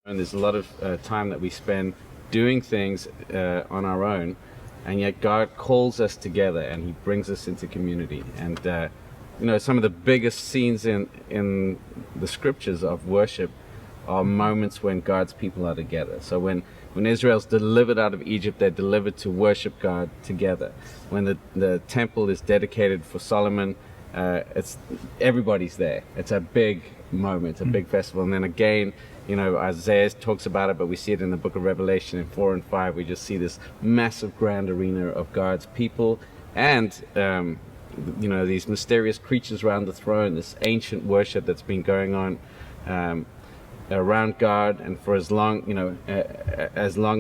And there's a lot of time that we spend doing things on our own, and yet God calls us together and He brings us into community. And some of the biggest scenes in the scriptures of worship are moments when God's people are together. So when Israel's delivered out of Egypt, they're delivered to worship God together. When the temple is dedicated for Solomon, it's everybody's there. It's a big moment, a big festival. And then again, Isaiah talks about it, but we see it in the book of Revelation in 4 and 5. We just see this massive grand arena of God's people and these mysterious creatures around the throne, this ancient worship that's been going on around God, and for as long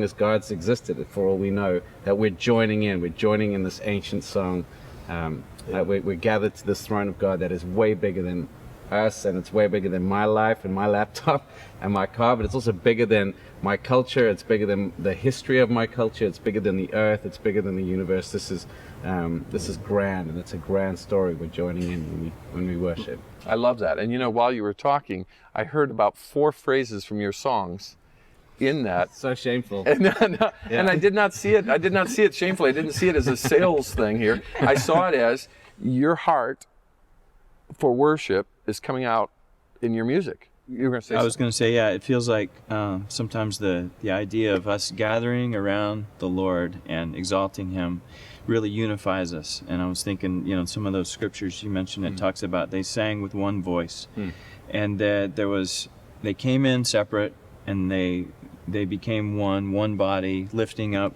as God's existed, for all we know, that we're joining in this ancient song. We're gathered to this throne of God that is way bigger than us, and it's way bigger than my life and my laptop and my car, but it's also bigger than my culture. It's bigger than the history of my culture. It's bigger than the earth. It's bigger than the universe. This is grand, and it's a grand story we're joining in when we worship. I love that. And while you were talking, I heard about 4 phrases from your songs in that. So shameful. And I did not see it. I did not see it shamefully. I didn't see it as a sales thing here. I saw it as your heart for worship is coming out in your music. You were going to say I was going to say, yeah, it feels like sometimes the idea of us gathering around the Lord and exalting Him really unifies us. And I was thinking, some of those scriptures you mentioned, it talks about they sang with one voice. And that they came in separate, and they became one body, lifting up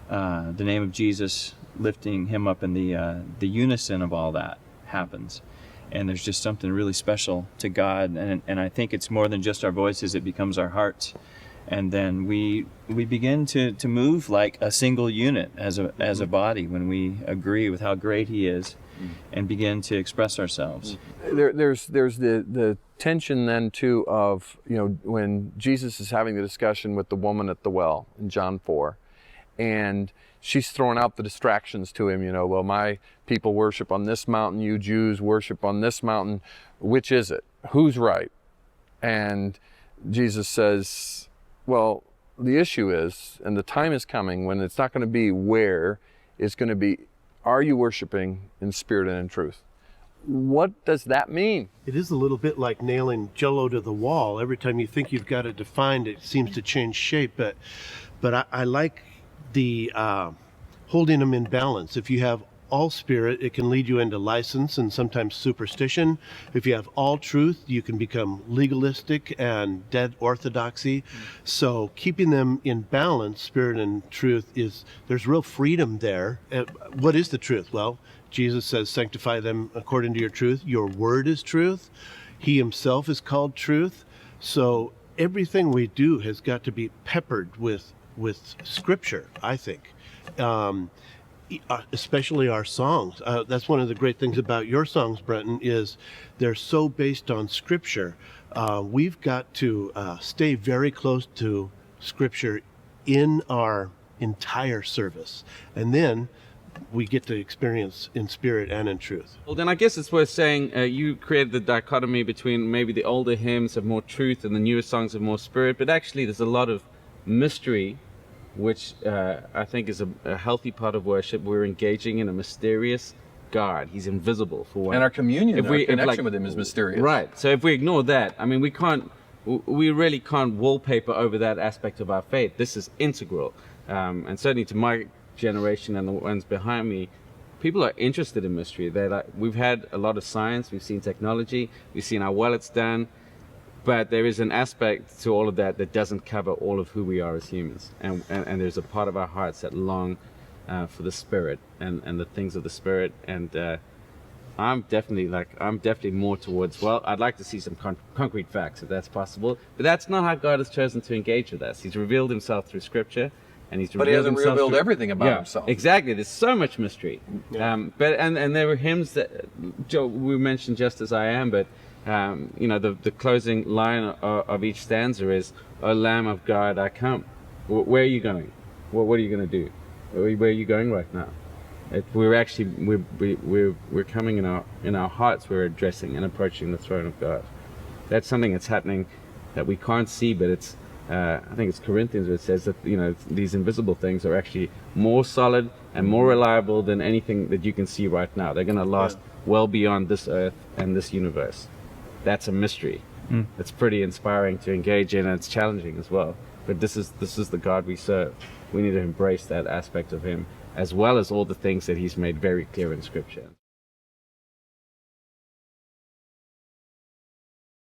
the name of Jesus, lifting Him up, and the unison of all that happens. And there's just something really special to God, and I think it's more than just our voices. It becomes our hearts, and then we begin to move like a single unit as a body when we agree with how great He is, and begin to express ourselves. There's the tension then too of when Jesus is having the discussion with the woman at the well in John 4, and she's throwing out the distractions to him, well, my people worship on this mountain, you Jews worship on this mountain. Which is it? Who's right? And Jesus says, well, the issue is, and the time is coming when it's not going to be where, it's going to be, are you worshiping in spirit and in truth? What does that mean? It is a little bit like nailing Jell-O to the wall. Every time you think you've got it defined, it seems to change shape. But I like the holding them in balance. If you have all spirit, it can lead you into license and sometimes superstition. If you have all truth, you can become legalistic and dead orthodoxy. So keeping them in balance, spirit and truth, there's real freedom there. What is the truth? Well, Jesus says, sanctify them according to your truth. Your word is truth. He Himself is called truth. So everything we do has got to be peppered with scripture, I think. Especially our songs. That's one of the great things about your songs, Brenton, is they're so based on scripture. We've got to stay very close to scripture in our entire service, and then we get to experience in spirit and in truth. Well, then I guess it's worth saying you created the dichotomy between maybe the older hymns have more truth and the newer songs have more spirit, but actually there's a lot of mystery, which I think is a healthy part of worship. We're engaging in a mysterious God. He's invisible, for one. And our communion, our connection with Him is mysterious. Right. So if we ignore that, I mean, we really can't wallpaper over that aspect of our faith. This is integral. And certainly to my generation and the ones behind me, people are interested in mystery. We've had a lot of science, we've seen technology, we've seen how well it's done, but there is an aspect to all of that that doesn't cover all of who we are as humans. And there's a part of our hearts that long for the Spirit and the things of the Spirit. And I'm definitely more towards, well, I'd like to see some concrete facts if that's possible, but that's not how God has chosen to engage with us. He's revealed Himself through Scripture, and He hasn't revealed everything about Himself. Exactly. There's so much mystery. Yeah. And there were hymns that Joe, we mentioned Just As I Am, but the closing line of each stanza is, "O Lamb of God, I come." Where are you going? What are you going to do? Where are you going right now? We're coming in our hearts. We're addressing and approaching the throne of God. That's something that's happening that we can't see, but I think it's Corinthians where it says that, you know, these invisible things are actually more solid and more reliable than anything that you can see right now. They're going to last well beyond this earth and this universe. That's a mystery. It's pretty inspiring to engage in, and it's challenging as well. But this is the God we serve. We need to embrace that aspect of him, as well as all the things that he's made very clear in Scripture.